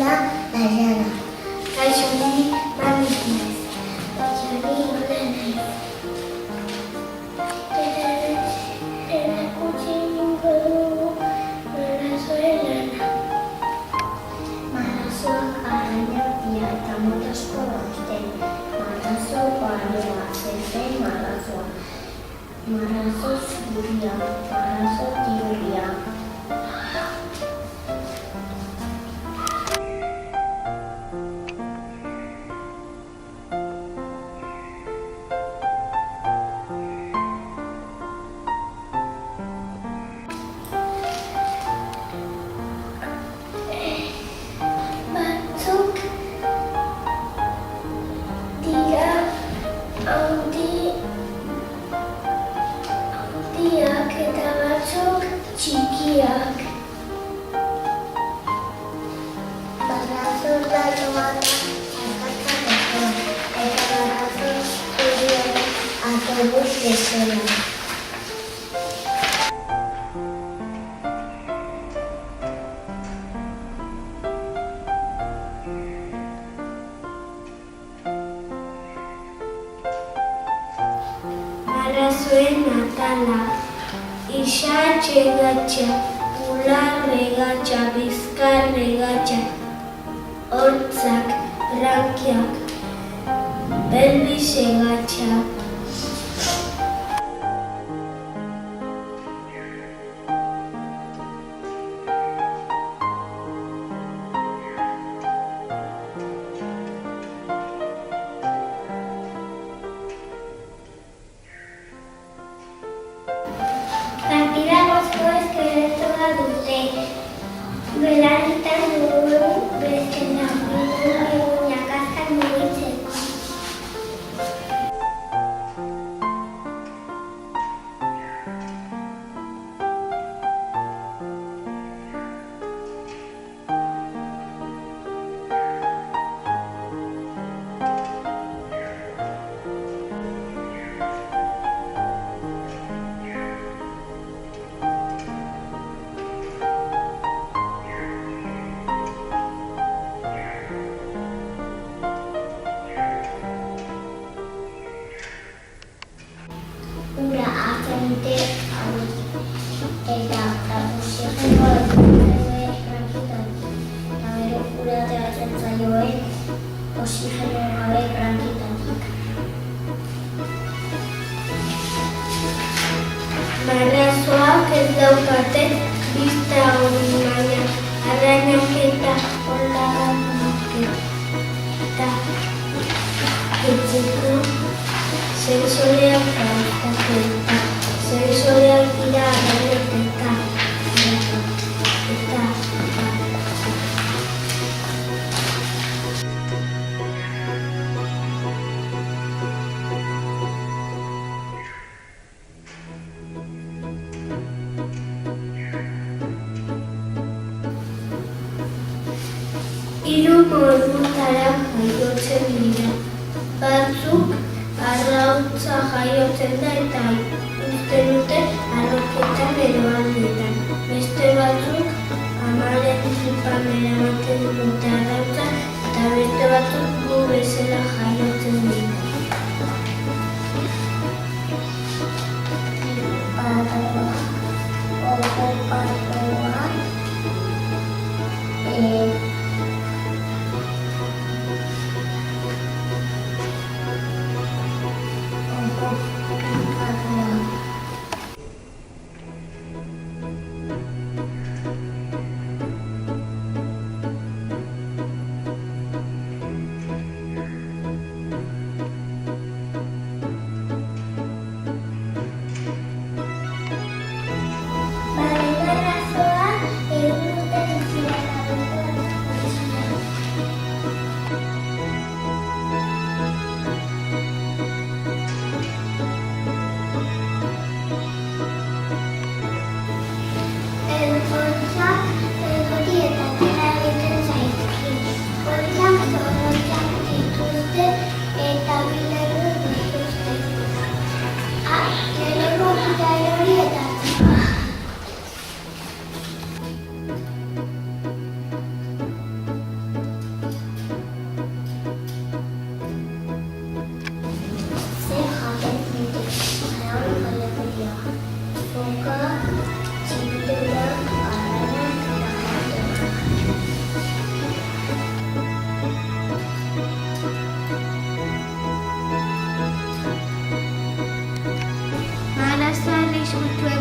Maria Dayana. Kaixoni Mamis naiz. Kaixoni Ole naiz. Erakutsi egingo dugu marrazoen lana. Marrazoak arrainak dira eta mota asko dauzte. Marrazo baloa, zezen marrazoa. Marrazo zuria, marrazo tiruria. Batzuk dira handiak eta batzuk txikiak. Marrazo baloa da argazka eta marrazo zuria da autobus bezala. Marrazoen atala, isatxe-gatxa, ular-regatxa, bizkar-regatxa, hortzak, brankiak, belbise-gatxa. Partida gozko eskeletoa dute. Belarritan dugu bezena, egunak azkar mugitzeko. Ura hartzen dute eta oxigenoa dute brankitan. Eta gero ura ateratzen zaioen oxigenoa gabe brankitatik. Marrazoak ez daukate bista hori, baina arrainak eta olanak eta etxeko sensoreak eta sensoreak dira arrainak eta hiru modutara jaiotzen dira. Batzuk arrautza jaiotzen da eta uzten dute arroketan edo aldetan. Beste batzuk amaren tripan eramaten dute arrautza eta beste batzuk gu bezala jaiotzen dira. atxilotua